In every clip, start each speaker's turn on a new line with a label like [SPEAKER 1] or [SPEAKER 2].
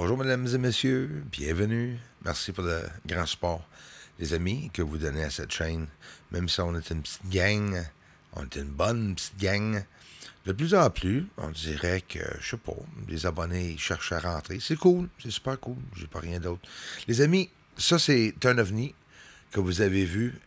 [SPEAKER 1] Bonjour, mesdames et messieurs. Bienvenue. Merci pour le grand support, les amis, que vous donnez à cette chaîne. Même si on est une petite gang, on est une bonne petite gang. De plus en plus, on dirait que, je sais pas, les abonnés cherchent à rentrer. C'est cool, c'est super cool. J'ai pas rien d'autre. Les amis, ça, c'est un ovni que vous avez vu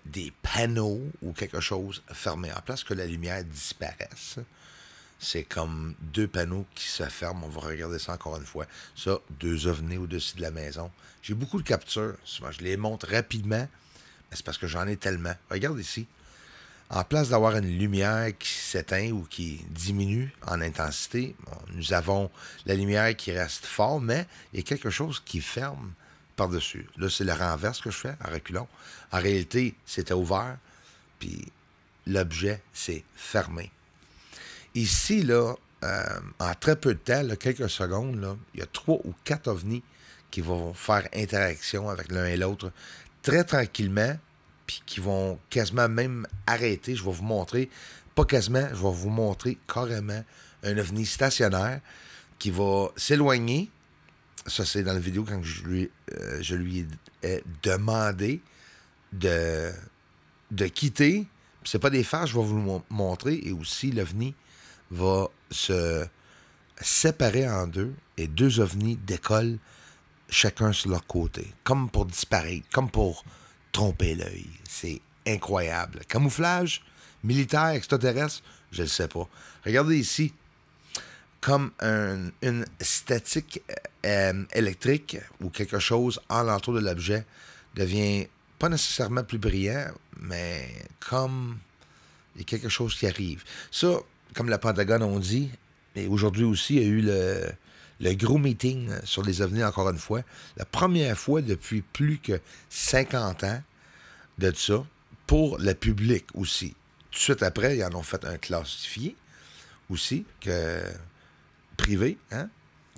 [SPEAKER 1] des panneaux ou quelque chose fermé en place, que la lumière disparaisse. C'est comme deux panneaux qui se ferment. On va regarder ça encore une fois. Ça, deux ovnis au-dessus de la maison. J'ai beaucoup de captures. Souvent, je les montre rapidement. Mais c'est parce que j'en ai tellement. Regarde ici. En place d'avoir une lumière qui s'éteint ou qui diminue en intensité, bon, nous avons la lumière qui reste forte, mais il y a quelque chose qui ferme par-dessus. Là, c'est le renverse que je fais en reculant. En réalité, c'était ouvert, puis l'objet s'est fermé. Ici, là, en très peu de temps, là, quelques secondes, là, il y a 3 ou 4 ovnis qui vont faire interaction avec l'un et l'autre très tranquillement, puis qui vont quasiment même arrêter. Je vais vous montrer, pas quasiment, je vais vous montrer carrément un ovni stationnaire qui va s'éloigner. Ça, c'est dans la vidéo quand je lui ai demandé de quitter. C'est pas des phares, je vais vous le montrer. Et aussi, l'ovni va se séparer en deux et deux ovnis décollent chacun sur leur côté, comme pour disparaître, comme pour tromper l'œil. C'est incroyable. Camouflage, militaire, extraterrestre, je ne sais pas. Regardez ici, comme une statique électrique ou quelque chose en l'entour de l'objet devient pas nécessairement plus brillant, mais comme il y a quelque chose qui arrive. Ça, comme la Pentagone ont dit, et aujourd'hui aussi, il y a eu le gros meeting sur les ovnis, encore une fois. La première fois depuis plus que 50 ans de ça, pour le public aussi. Tout de suite après, ils en ont fait un classifié aussi, privé, hein,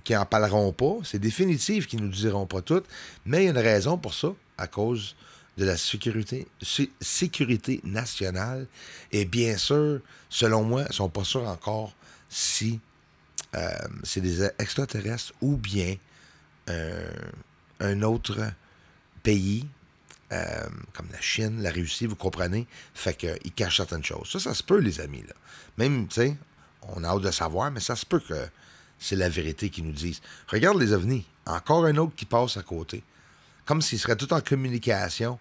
[SPEAKER 1] qui n'en parleront pas. C'est définitif qu'ils ne nous diront pas tout, mais il y a une raison pour ça, à cause de la sécurité nationale. Et bien sûr, selon moi, ils ne sont pas sûrs encore si c'est des extraterrestres ou bien un autre pays, comme la Chine, la Russie, vous comprenez, fait qu'ils cachent certaines choses. Ça se peut, les amis, là. Même, tu sais, on a hâte de savoir, mais ça se peut que c'est la vérité qu'ils nous disent. Regarde les ovnis. Encore un autre qui passe à côté. Comme s'ils seraient tout en communication,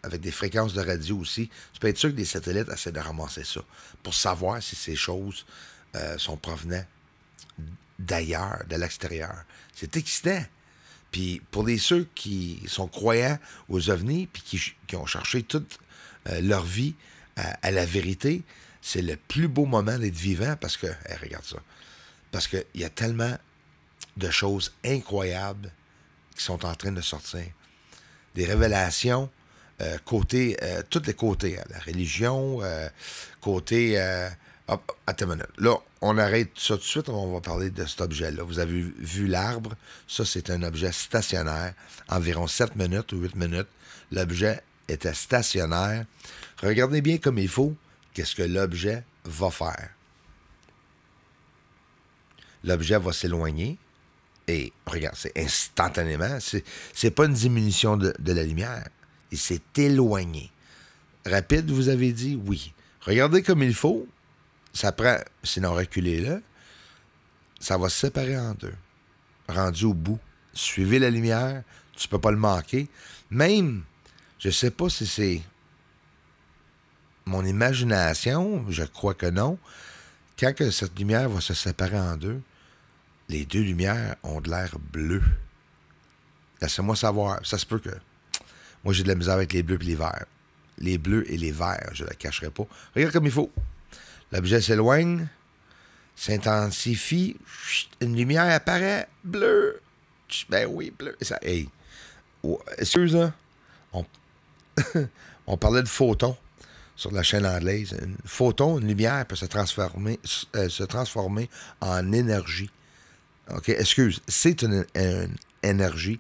[SPEAKER 1] avec des fréquences de radio aussi. Tu peux être sûr que des satellites essaient de ramasser ça pour savoir si ces choses sont provenant d'ailleurs, de l'extérieur. C'est excitant. Puis pour ceux qui sont croyants aux ovnis, puis qui ont cherché toute leur vie à la vérité, c'est le plus beau moment d'être vivant parce que, hey, regarde ça, parce qu'il y a tellement de choses incroyables qui sont en train de sortir. Des révélations tous les côtés. Hein, la religion, côté... attends une minute. Là, on arrête ça tout de suite, on va parler de cet objet-là. Vous avez vu l'arbre. Ça, c'est un objet stationnaire. Environ 7 minutes ou 8 minutes. L'objet était stationnaire. Regardez bien comme il faut qu'est-ce que l'objet va faire. L'objet va s'éloigner. Et regarde, c'est instantanément. C'est pas une diminution de la lumière. Il s'est éloigné. Rapide, vous avez dit? Oui. Regardez comme il faut. Ça prend, sinon reculez là, ça va se séparer en deux. Rendu au bout. Suivez la lumière, tu peux pas le manquer. Même, je sais pas si c'est mon imagination, je crois que non. Quand que cette lumière va se séparer en deux, les deux lumières ont de l'air bleu. Laissez-moi savoir. Ça se peut que... Moi, j'ai de la misère avec les bleus et les verts. Les bleus et les verts, je ne la cacherai pas. Regarde comme il faut. L'objet s'éloigne, s'intensifie, une lumière apparaît, bleu. Ben oui, bleu. Ça, hey. Oh, excuse, hein? On parlait de photons sur la chaîne anglaise. Un photon, une lumière peut se transformer en énergie. OK, excuse, c'est une énergie,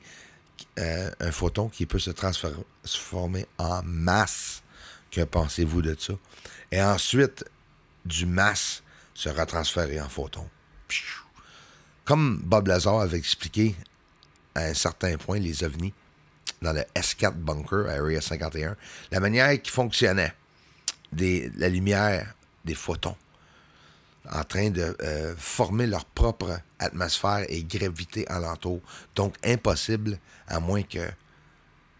[SPEAKER 1] un photon qui peut se transformer en masse. Que pensez-vous de ça? Et ensuite, du masse sera transféré en photon. Comme Bob Lazar avait expliqué à un certain point, les ovnis, dans le S4 Bunker, à Area 51, la manière qui fonctionnait, la lumière, des photons, en train de former leur propre atmosphère et gravité alentour. Donc, impossible, à moins que,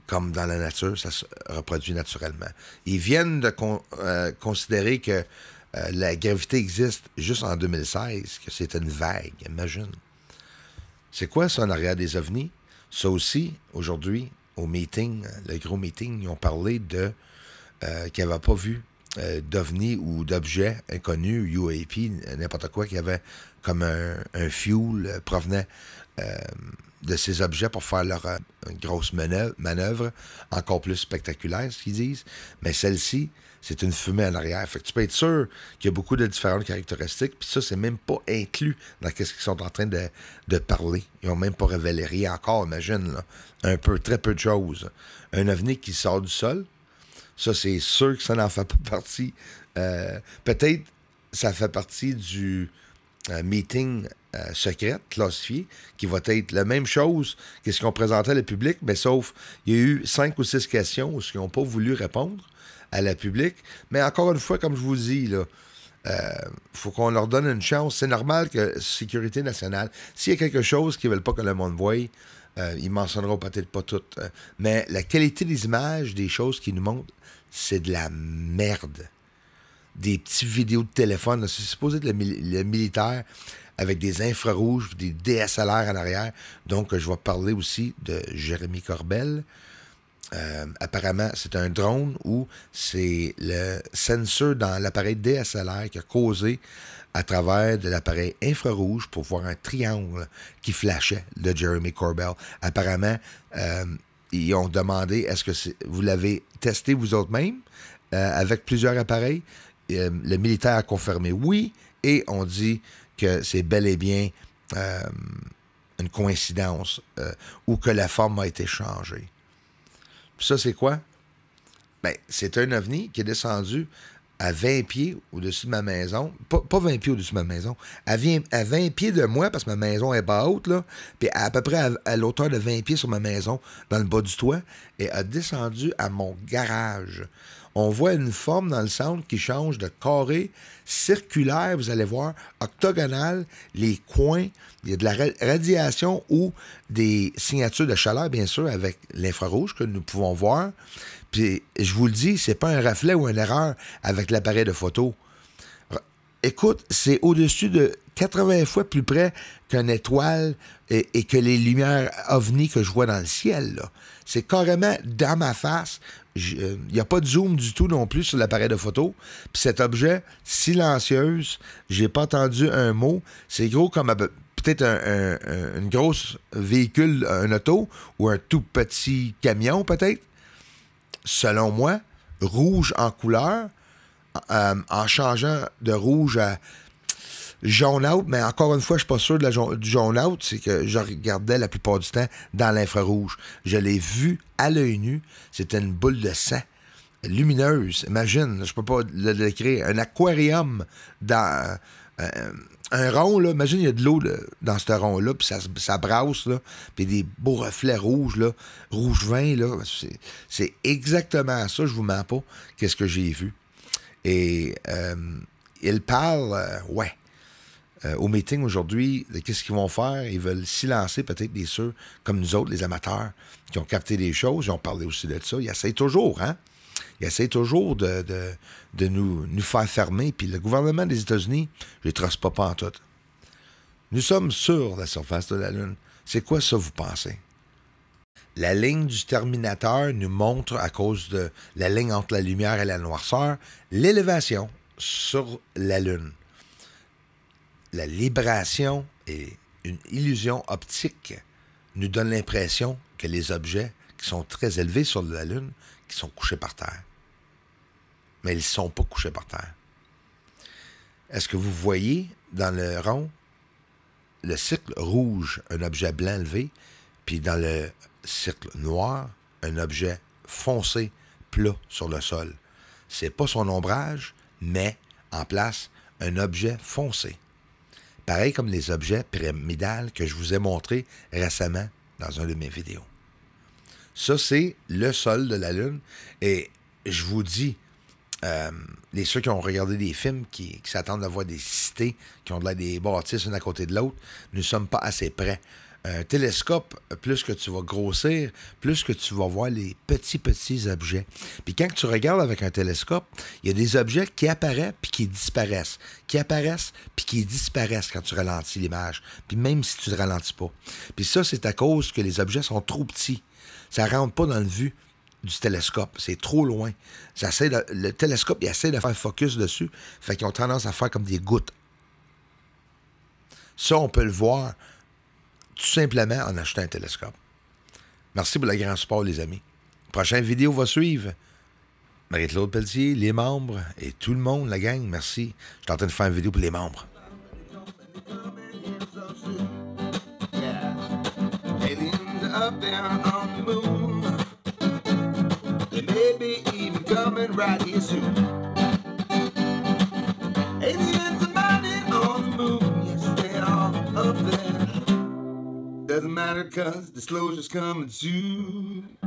[SPEAKER 1] comme dans la nature, ça se reproduit naturellement. Ils viennent de considérer que la gravité existe juste en 2016, que c'est une vague, imagine. C'est quoi ça en arrière des ovnis? Ça aussi, aujourd'hui, au meeting, le gros meeting, ils ont parlé de qu'ils n'avaient pas vu d'ovnis ou d'objets inconnus, UAP, n'importe quoi, qui avait comme un fuel provenant de ces objets pour faire leur grosse manœuvre, encore plus spectaculaire, ce qu'ils disent. Mais celle-ci, c'est une fumée en arrière. Fait que tu peux être sûr qu'il y a beaucoup de différentes caractéristiques, puis ça, c'est même pas inclus dans ce qu'ils sont en train de parler. Ils n'ont même pas révélé rien encore, imagine, là. Un peu, très peu de choses. Un ovni qui sort du sol, ça, c'est sûr que ça n'en fait pas partie. Peut-être ça fait partie du meeting secret, classifié, qui va être la même chose que ce qu'on présentait à le public, mais sauf il y a eu 5 ou 6 questions où ils n'ont pas voulu répondre à la public. Mais encore une fois, comme je vous dis, là, faut qu'on leur donne une chance. C'est normal que Sécurité nationale, s'il y a quelque chose qu'ils ne veulent pas que le monde voie, ils mentionneront peut-être pas tout. Mais la qualité des images, des choses qu'ils nous montrent, c'est de la merde. Des petites vidéos de téléphone. C'est supposé être le militaire avec des infrarouges, des DSLR en arrière. Donc, je vais parler aussi de Jérémy Corbel. Apparemment, c'est un drone où c'est le sensor dans l'appareil DSLR qui a causé à travers de l'appareil infrarouge pour voir un triangle qui flashait de Jérémy Corbel. Apparemment, ils ont demandé, est-ce que vous l'avez testé vous autres même avec plusieurs appareils? Le militaire a confirmé oui, et on dit que c'est bel et bien une coïncidence ou que la forme a été changée. Puis ça, c'est quoi? Ben, c'est un ovni qui est descendu à 20 pieds au-dessus de ma maison. Pas 20 pieds au-dessus de ma maison. À 20 pieds de moi, parce que ma maison est bas haute, là, puis à peu près à l'auteur de 20 pieds sur ma maison, dans le bas du toit, et a descendu à mon garage. On voit une forme dans le centre qui change de carré, circulaire, vous allez voir, octogonal, les coins, il y a de la radiation ou des signatures de chaleur, bien sûr, avec l'infrarouge que nous pouvons voir. Puis, je vous le dis, c'est pas un reflet ou une erreur avec l'appareil de photo. Écoute, c'est au-dessus de 80 fois plus près qu'une étoile et que les lumières ovni que je vois dans le ciel, là. C'est carrément dans ma face. Il n'y a pas de zoom du tout non plus sur l'appareil de photo. Puis cet objet, silencieuse, j'ai pas entendu un mot. C'est gros comme peut-être une grosse véhicule, un auto, ou un tout petit camion peut-être. Selon moi, rouge en couleur, en changeant de rouge à jaune-out, mais encore une fois, je suis pas sûr du jaune-out, c'est que je regardais la plupart du temps dans l'infrarouge. Je l'ai vu à l'œil nu, c'était une boule de sang lumineuse. Imagine, je peux pas le décrire, un aquarium dans un rond, là. Imagine, il y a de l'eau dans ce rond-là, puis ça brasse, là, puis des beaux reflets rouges, là, rouge vin, là. C'est exactement ça, je vous mens pas, qu'est-ce que j'ai vu. Et il parle, au meeting aujourd'hui, de qu'est-ce qu'ils vont faire. Ils veulent silencer peut-être des ceux comme nous autres, les amateurs, qui ont capté des choses. Ils ont parlé aussi de ça. Ils essayent toujours, hein? Ils essayent toujours de nous faire fermer. Puis le gouvernement des États-Unis, je les trosse pas pantoute. Nous sommes sur la surface de la Lune. C'est quoi ça, vous pensez? La ligne du Terminateur nous montre, à cause de la ligne entre la lumière et la noirceur, l'élévation sur la Lune. La libération et une illusion optique nous donne l'impression que les objets qui sont très élevés sur la Lune, qui sont couchés par terre. Mais ils ne sont pas couchés par terre. Est-ce que vous voyez dans le rond le cercle rouge, un objet blanc élevé, puis dans le cercle noir, un objet foncé, plat sur le sol? C'est pas son ombrage, mais en place, un objet foncé. Pareil comme les objets pyramidales que je vous ai montrés récemment dans un de mes vidéos. Ça, c'est le sol de la Lune. Et je vous dis, ceux qui ont regardé des films, qui s'attendent à voir des cités, qui ont de l'air des bâtisses une à côté de l'autre, nous ne sommes pas assez près. Un télescope, plus que tu vas grossir, plus que tu vas voir les petits objets. Puis quand tu regardes avec un télescope, il y a des objets qui apparaissent puis qui disparaissent. Qui apparaissent puis qui disparaissent quand tu ralentis l'image. Puis même si tu ne ralentis pas. Puis ça, c'est à cause que les objets sont trop petits. Ça ne rentre pas dans le vue du télescope. C'est trop loin. Le télescope, il essaie de faire focus dessus. Fait qu'ils ont tendance à faire comme des gouttes. Ça, on peut le voir tout simplement en achetant un télescope. Merci pour le grand support, les amis. Prochaine vidéo va suivre. Marie-Claude Pelletier, les membres et tout le monde, la gang, merci. Je suis en train de faire une vidéo pour les membres. Up there on the moon. They may be even coming right here soon. Aliens are mining on the moon. Yes, they are up there. Doesn't matter 'cause disclosure's coming soon.